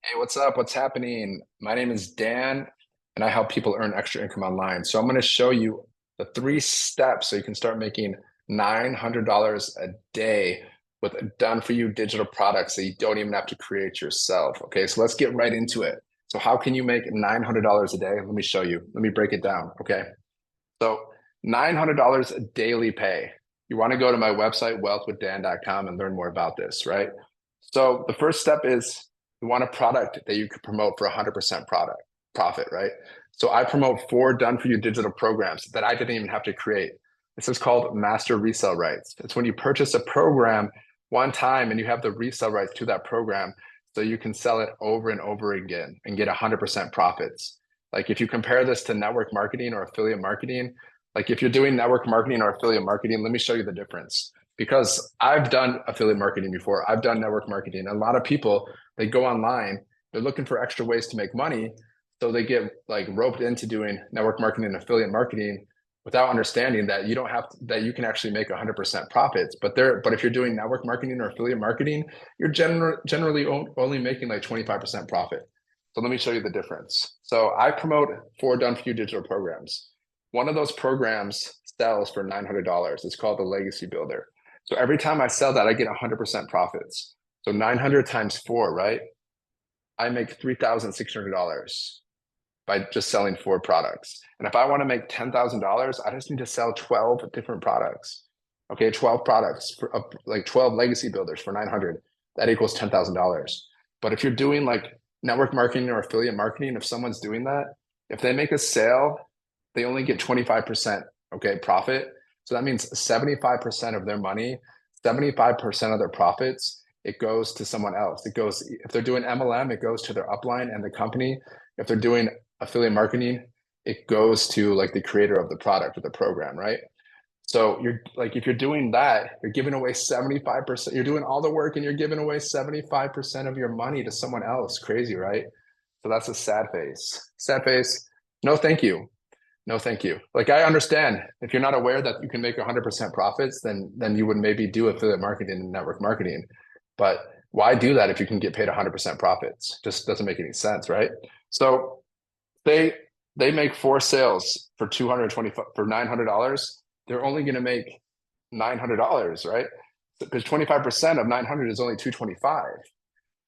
Hey, what's up? What's happening? My name is Dan, and I help people earn extra income online. So I'm going to show you the 3 steps so you can start making $900 a day with done-for-you digital products that you don't even have to create yourself. Okay, so let's get right into it. So how can you make $900 a day? Let me show you. Let me break it down. Okay, so $900 a daily pay. You want to go to my website, wealthwithdan.com, and learn more about this, right? So the first step is you want a product that you could promote for 100% product profit, right? So I promote 4 done-for-you digital programs that I didn't even have to create. This is called master resale rights. It's when you purchase a program one time and you have the resale rights to that program, so you can sell it over and over again and get 100% profits. Like if you compare this to network marketing or affiliate marketing, like if you're doing network marketing or affiliate marketing, let me show you the difference. Because I've done affiliate marketing before, I've done network marketing. And a lot of people, they go online, they're looking for extra ways to make money. So they get like roped into doing network marketing and affiliate marketing without understanding that you don't have to, that you can actually make 100% profits. But if you're doing network marketing or affiliate marketing, you're generally only making like 25% profit. So let me show you the difference. So I promote 4 done-for-you digital programs. One of those programs sells for $900. It's called the Legacy Builder. So every time I sell that, I get 100% profits. So 900 times 4, right? I make $3,600 by just selling 4 products. And if I want to make $10,000, I just need to sell 12 different products. Okay, 12 products for like 12 legacy builders for 900. That equals $10,000. But if you're doing like network marketing or affiliate marketing, if someone's doing that, if they make a sale, they only get 25%, okay, profit. So that means 75% of their money, 75% of their profits, it goes to someone else. It goes, if they're doing MLM, it goes to their upline and the company. If they're doing affiliate marketing, it goes to like the creator of the product or the program, right? So you're like, if you're doing that, you're giving away 75%. You're doing all the work and you're giving away 75% of your money to someone else. Crazy, right? So that's a sad face. Sad face. No, thank you. No, thank you. Like I understand if you're not aware that you can make 100% profits, then you would maybe do affiliate marketing and network marketing. But why do that if you can get paid 100% profits? Just doesn't make any sense, right? So they they make 4 sales for 220 for $900. They're only going to make $900, right? Because 25% of 900 is only 225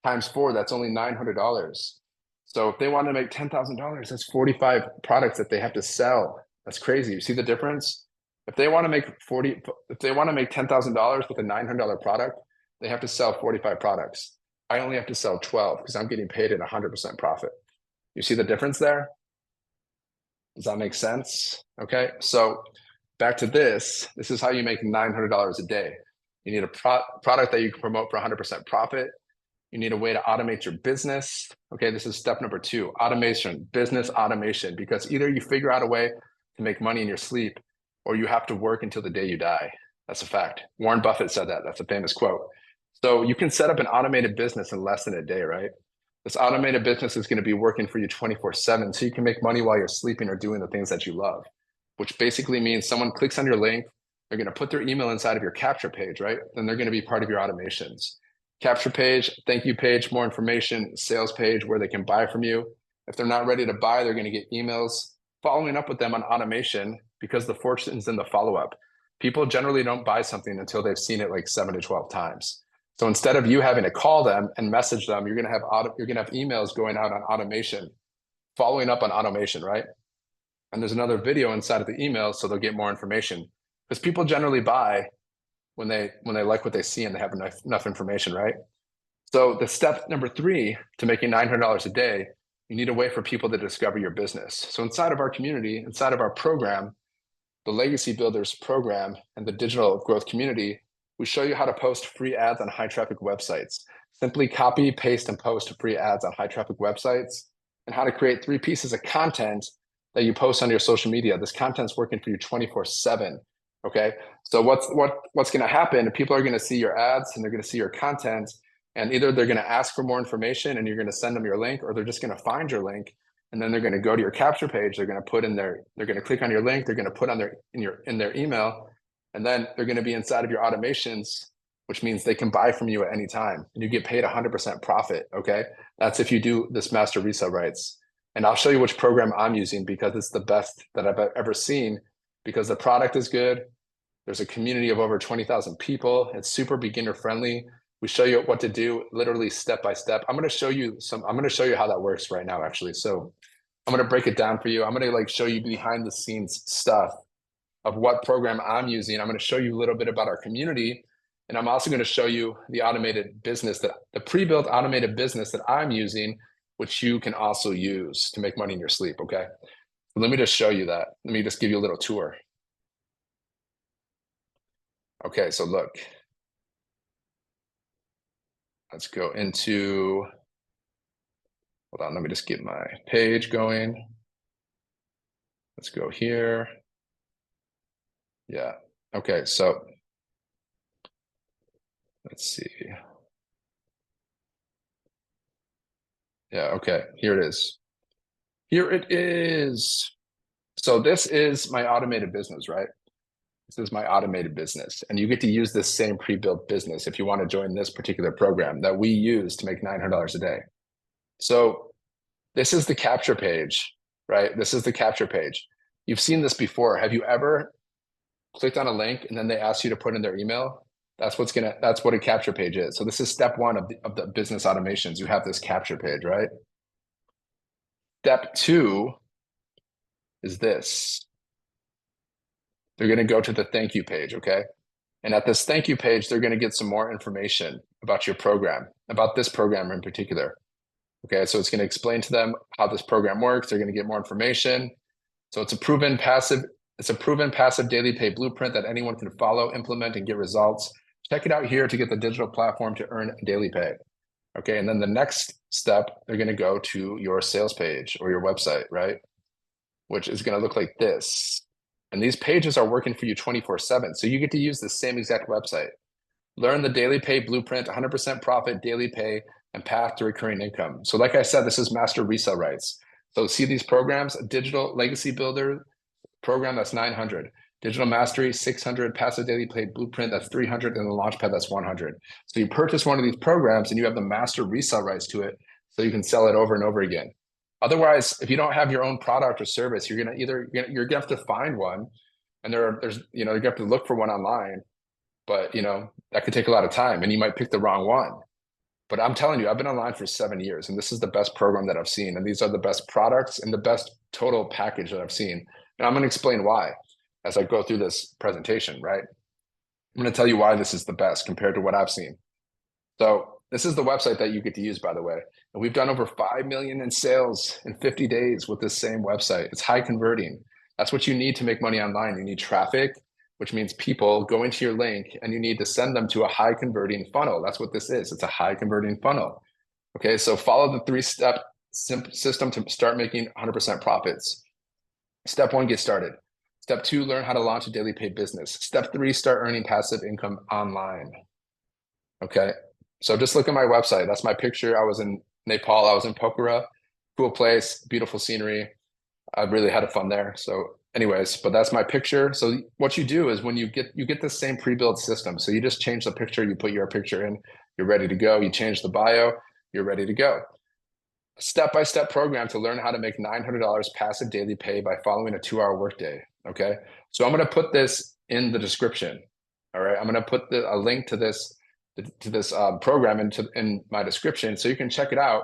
times 4. That's only $900. So if they want to make $10,000, that's 45 products that they have to sell. That's crazy. You see the difference? If they want to make if they want to make $10,000 with a $900 product, they have to sell 45 products. I only have to sell 12 because I'm getting paid at 100% profit. You see the difference there? Does that make sense? Okay, so back to this. This is how you make $900 a day. You need a product that you can promote for 100% profit. You need a way to automate your business. Okay, this is step number 2, automation, business automation, because either you figure out a way to make money in your sleep or you have to work until the day you die. That's a fact. Warren Buffett said that. That's a famous quote. So you can set up an automated business in less than a day, right? This automated business is going to be working for you 24/7. So you can make money while you're sleeping or doing the things that you love, which basically means someone clicks on your link, they're going to put their email inside of your capture page, right? Then they're going to be part of your automations. Capture page, thank you page, more information, sales page where they can buy from you. If they're not ready to buy, they're going to get emails following up with them on automation because the fortune's in the follow-up. People generally don't buy something until they've seen it like 7 to 12 times. So instead of you having to call them and message them, you're going to have emails going out on automation, following up on automation, right? And there's another video inside of the email, so they'll get more information. Because people generally buy when they like what they see and they have enough information, right? So the step number 3 to making $900 a day, you need a way for people to discover your business. So inside of our community, inside of our program, the Legacy Builders program and the digital growth community, we show you how to post free ads on high traffic websites. Simply copy, paste, and post free ads on high traffic websites, and how to create 3 pieces of content that you post on your social media. This content's working for you 24/7. Okay. So what's going to happen? People are going to see your ads and they're going to see your content, and either they're going to ask for more information and you're going to send them your link, or they're just going to find your link and then they're going to go to your capture page. They're going to put in they're going to click on your link. They're going to put on in their email, and then they're going to be inside of your automations which means they can buy from you at any time and you get paid 100% profit, okay? That's if you do this master resale rights. And I'll show you which program I'm using because it's the best that I've ever seen because the product is good. There's a community of over 20,000 people. It's super beginner friendly. We show you what to do literally step by step. I'm going to show you how that works right now, actually. So I'm going to break it down for you. I'm going to show you behind the scenes stuff of what program I'm using. I'm going to show you a little bit about our community. And I'm also going to show you the automated business, the pre-built automated business that I'm using, which you can also use to make money in your sleep, okay? So let me just show you that. Let me just give you a little tour. Okay, so look. Let's go into, hold on, let me just get my page going. Let's go here. Yeah, okay, so let's see. Yeah, okay, here it is. Here it is. So this is my automated business, right? This is my automated business. And you get to use this same pre-built business if you want to join this particular program that we use to make $900 a day. So this is the capture page, right? This is the capture page. You've seen this before. Have you ever clicked on a link and then they ask you to put in their email? That's what a capture page is. So this is step one of the business automations. You have this capture page, right? Step two is this. They're going to go to the thank you page, okay? And at this thank you page, they're going to get some more information about your program, about this program in particular. Okay, so it's going to explain to them how this program works. They're going to get more information. So it's a proven passive daily pay blueprint that anyone can follow, implement, and get results. Check it out here to get the digital platform to earn daily pay. Okay, and then the next step, they're going to go to your sales page or your website, right? Which is going to look like this. And these pages are working for you 24/7. So you get to use the same exact website. Learn the daily pay blueprint, 100% profit, daily pay, and path to recurring income. So like I said, this is master resale rights. So see these programs, digital legacy builder program, that's 900. Digital mastery, 600. Passive daily pay blueprint, that's 300. And the launchpad, that's 100. So you purchase one of these programs and you have the master resale rights to it so you can sell it over and over again. Otherwise, if you don't have your own product or service, you're gonna have to find one, and there's you're gonna have to look for one online, but that could take a lot of time, and you might pick the wrong one. But I'm telling you, I've been online for 7 years, and this is the best program that I've seen, and these are the best products and the best total package that I've seen. And I'm gonna explain why as I go through this presentation, right? I'm gonna tell you why this is the best compared to what I've seen. So this is the website that you get to use, by the way. And we've done over 5 million in sales in 50 days with this same website. It's high converting. That's what you need to make money online. You need traffic, which means people go into your link and you need to send them to a high converting funnel. That's what this is. It's a high converting funnel. Okay, so follow the 3-step system to start making 100% profits. Step 1, get started. Step 2, learn how to launch a daily paid business. Step 3, start earning passive income online. Okay, so just look at my website. That's my picture. I was in Nepal. I was in Pokhara. Cool place, beautiful scenery. I really had fun there. So anyways, but that's my picture. So what you do is when you get the same pre-built system. So you just change the picture, you put your picture in, you're ready to go. You change the bio, you're ready to go. A step-by-step program to learn how to make $900 passive daily pay by following a 2-hour workday. Okay, so I'm going to put this in the description. All right, I'm going to put a link to this program in my description so you can check it out.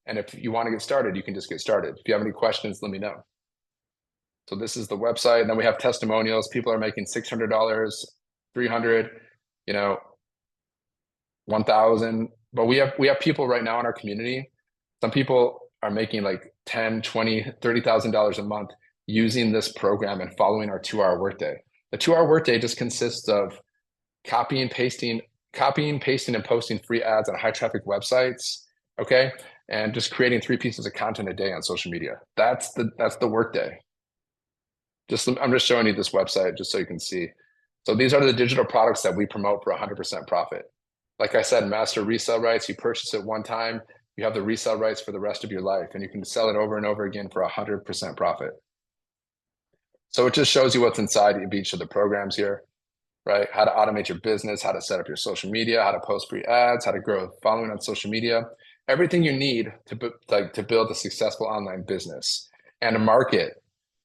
And if you want to get started, you can just get started. If you have any questions, let me know. So this is the website. And then we have testimonials. People are making $600, $300, 1,000. But we have people right now in our community. Some people are making like $10, $20, $30,000 a month using this program and following our 2-hour workday. The 2-hour workday just consists of copying, pasting, and posting free ads on high traffic websites, okay? And just creating 3 pieces of content a day on social media. That's the workday. I'm just showing you this website just so you can see. So these are the digital products that we promote for 100% profit. Like I said, master resale rights, you purchase it one time, you have the resale rights for the rest of your life, and you can sell it over and over again for 100% profit. So it just shows you what's inside of each of the programs here. right? How to automate your business, how to set up your social media, how to post free ads, how to grow following on social media, everything you need to build a successful online business and to market,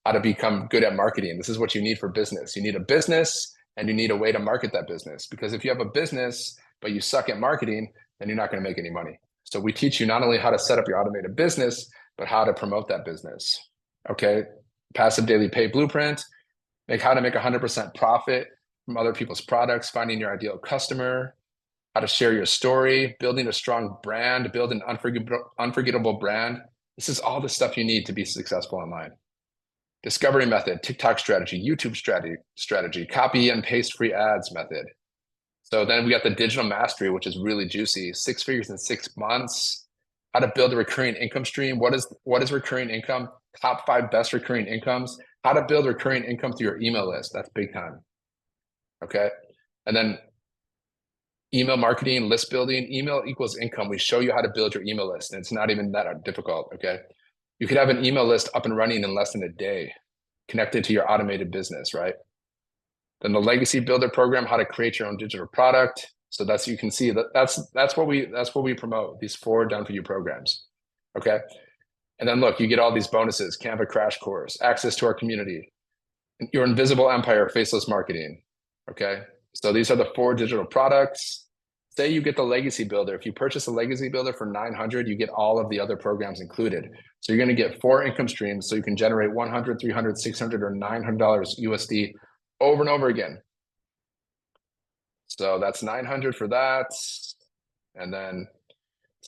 how to become good at marketing. This is what you need for business. You need a business and you need a way to market that business, because if you have a business, but you suck at marketing, then you're not going to make any money. So we teach you not only how to set up your automated business, but how to promote that business. Okay. Passive daily pay blueprint, how to make 100% profit from other people's products, finding your ideal customer, how to share your story, building a strong brand, build an unforgettable brand. This is all the stuff you need to be successful online. Discovery method, TikTok strategy, YouTube strategy, copy and paste free ads method. So then we got the digital mastery, which is really juicy. 6 figures in 6 months. How to build a recurring income stream. What is recurring income? Top 5 best recurring incomes. How to build recurring income through your email list. That's big time. Okay. And then email marketing, list building, email equals income. We show you how to build your email list, and it's not even that difficult. Okay. You could have an email list up and running in less than a day, connected to your automated business, right? Then the legacy builder program, how to create your own digital product. So you can see that's what we promote, these 4 done for you programs. Okay. And then look, you get all these bonuses: Canva crash course, access to our community, your invisible empire, faceless marketing. Okay. So these are the 4 digital products. Say you get the legacy builder. If you purchase a legacy builder for $900, you get all of the other programs included. So you're going to get 4 income streams. So you can generate $100, $300, $600, or $900 USD over and over again. So that's 900 for that. And then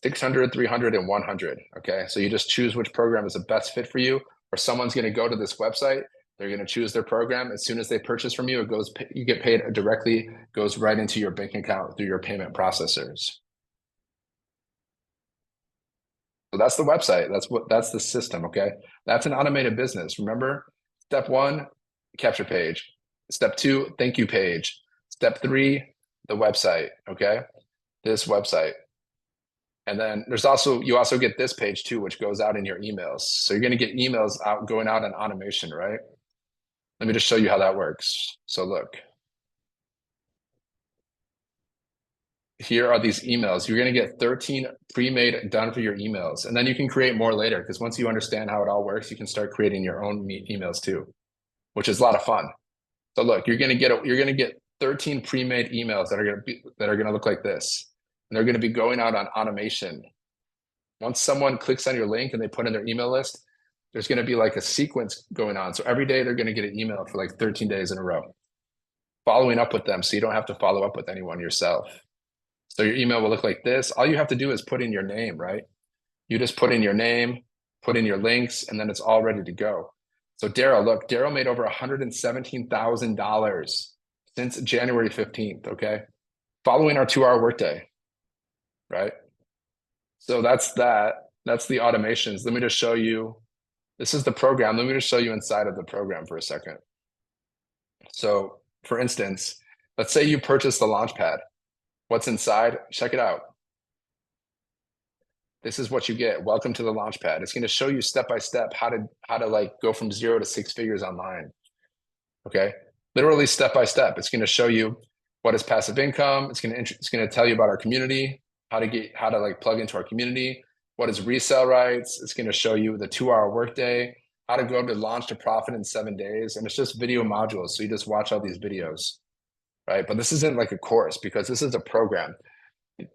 600, 300, and 100. Okay. So you just choose which program is the best fit for you, or someone's going to go to this website. They're going to choose their program. As soon as they purchase from you, you get paid directly, goes right into your bank account through your payment processors. So that's the website. That's the system. Okay. That's an automated business. Remember, step 1, capture page. Step 2, thank you page. Step 3, the website. Okay. This website. And then you also get this page too, which goes out in your emails. So you're going to get emails going out on automation, right? Let me just show you how that works. So look, here are these emails. You're going to get 13 pre-made done for your emails. And then you can create more later, because once you understand how it all works, you can start creating your own emails too, which is a lot of fun. So look, you're going to get 13 pre-made emails that are going to look like this. And they're going to be going out on automation. Once someone clicks on your link and they put in their email list, there's going to be like a sequence going on. So every day they're going to get an email for like 13 days in a row, following up with them. So you don't have to follow up with anyone yourself. So your email will look like this. All you have to do is put in your name, right? You just put in your name, put in your links, and then it's all ready to go. So Daryl made over $117,000 since January 15th. Okay. Following our 2-hour workday, right? So that's the automations. Let me just show you. This is the program. Let me just show you inside of the program for a second. So for instance, let's say you purchase the Launchpad. What's inside? Check it out. This is what you get. Welcome to the Launchpad. It's going to show you step by step how to like go from 0 to 6 figures online. Okay. Literally step by step. It's going to show you what is passive income. It's going to tell you about our community, how to like plug into our community. What is resale rights? It's going to show you the 2-hour workday, how to go to launch to profit in 7 days. And it's just video modules. So you just watch all these videos, right? But this isn't like a course, because this is a program.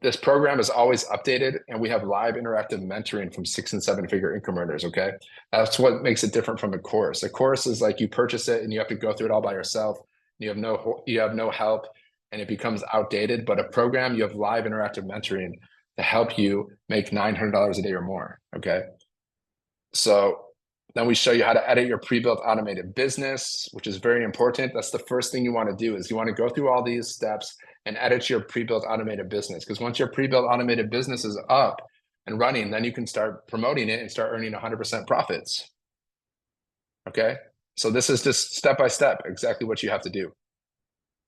This program is always updated, and we have live interactive mentoring from 6 and 7 figure income earners. Okay. That's what makes it different from a course. A course is like you purchase it and you have to go through it all by yourself. You have no help, and it becomes outdated. But a program, you have live interactive mentoring to help you make $900 a day or more. Okay. So then we show you how to edit your pre-built automated business, which is very important. That's the first thing you want to do, is you want to go through all these steps and edit your pre-built automated business. Because once your pre-built automated business is up and running, then you can start promoting it and start earning 100% profits. Okay. So this is just step by step, exactly what you have to do.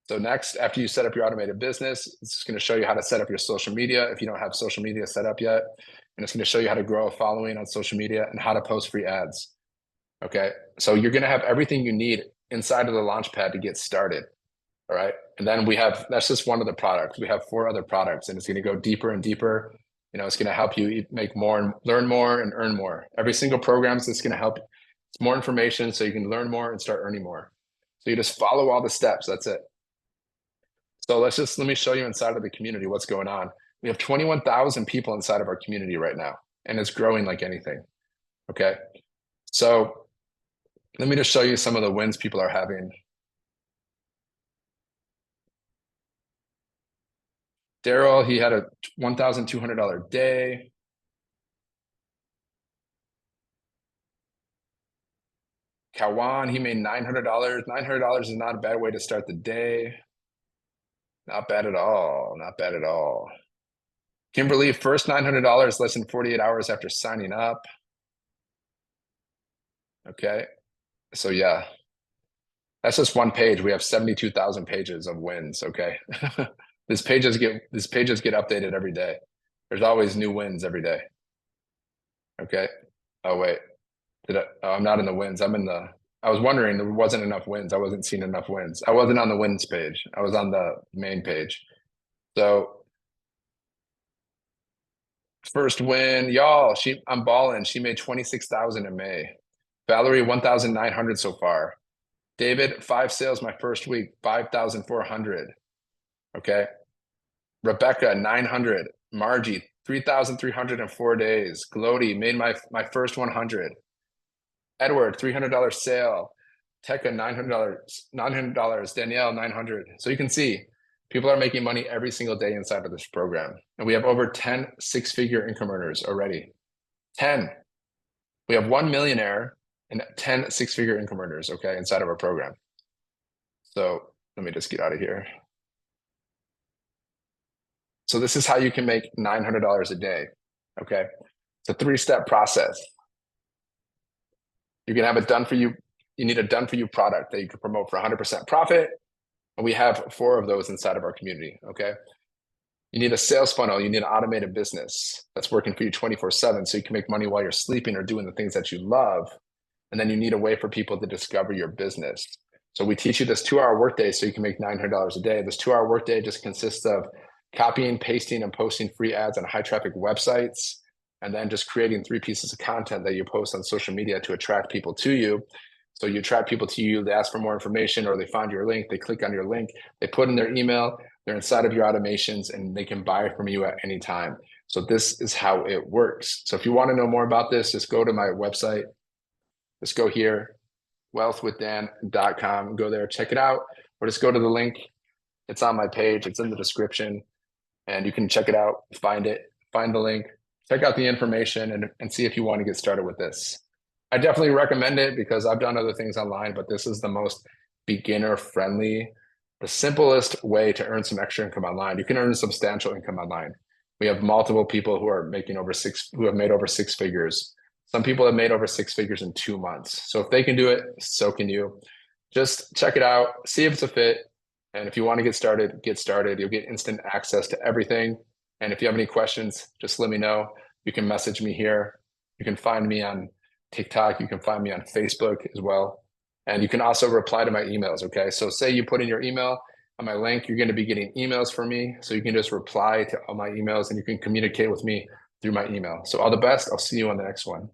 So next, after you set up your automated business, it's going to show you how to set up your social media if you don't have social media set up yet. And it's going to show you how to grow a following on social media and how to post free ads. Okay. So you're going to have everything you need inside of the Launchpad to get started. All right. And then we have, that's just one of the products. We have 4 other products, and it's going to go deeper and deeper. It's going to help you make more and learn more and earn more. Every single program is just going to help. It's more information so you can learn more and start earning more. So you just follow all the steps. That's it. So let me show you inside of the community what's going on. We have 21,000 people inside of our community right now, and it's growing like anything. Okay. So let me just show you some of the wins people are having. Daryl, he had a $1,200 day. Kawan, he made $900. $900 is not a bad way to start the day. Not bad at all. Not bad at all. Kimberly, first $900 less than 48 hours after signing up. Okay. So yeah, that's just one page. We have 72,000 pages of wins. Okay. These pages get updated every day. There's always new wins every day. Okay. Oh, wait. I'm not in the wins. I was wondering, there wasn't enough wins. I wasn't seeing enough wins. I wasn't on the wins page. I was on the main page. So first win, y'all, I'm balling. She made 26,000 in May. Valerie, 1,900 so far. David, 5 sales my first week, 5,400. Okay. Rebecca, 900. Margie, 3,300 in 4 days. Glody made my first 100. Edward, $300 sale. Tekka, $900. Danielle, 900. So you can see people are making money every single day inside of this program. And we have over 10 6-figure income earners already. 10. We have 1 millionaire and 10 6-figure income earners, okay, inside of our program. So let me just get out of here. So this is how you can make $900 a day, okay? It's a 3-step process. You can have it done for you. You need a done for you product that you can promote for 100% profit. And we have 4 of those inside of our community, okay? You need a sales funnel. You need an automated business that's working for you 24/7 so you can make money while you're sleeping or doing the things that you love. And then you need a way for people to discover your business. So we teach you this 2-hour workday so you can make $900 a day. This 2-hour workday just consists of copying, pasting, and posting free ads on high traffic websites, and then just creating 3 pieces of content that you post on social media to attract people to you. So you attract people to you, they ask for more information, or they find your link, they click on your link, they put in their email, they're inside of your automations, and they can buy from you at any time. So this is how it works. So if you want to know more about this, just go to my website. Just go here, wealthwithdan.com, go there, check it out, or just go to the link. It's on my page, it's in the description, and you can check it out, find the link, check out the information, and see if you want to get started with this. I definitely recommend it because I've done other things online, but this is the most beginner friendly, the simplest way to earn some extra income online. You can earn substantial income online. We have multiple people who have made over 6 figures. Some people have made over 6 figures in 2 months. So if they can do it, so can you. Just check it out, see if it's a fit. And if you want to get started, get started. You'll get instant access to everything. And if you have any questions, just let me know. You can message me here. You can find me on TikTok. You can find me on Facebook as well. And you can also reply to my emails, okay? So say you put in your email on my link, you're going to be getting emails from me. So you can just reply to all my emails and you can communicate with me through my email. So all the best. I'll see you on the next one.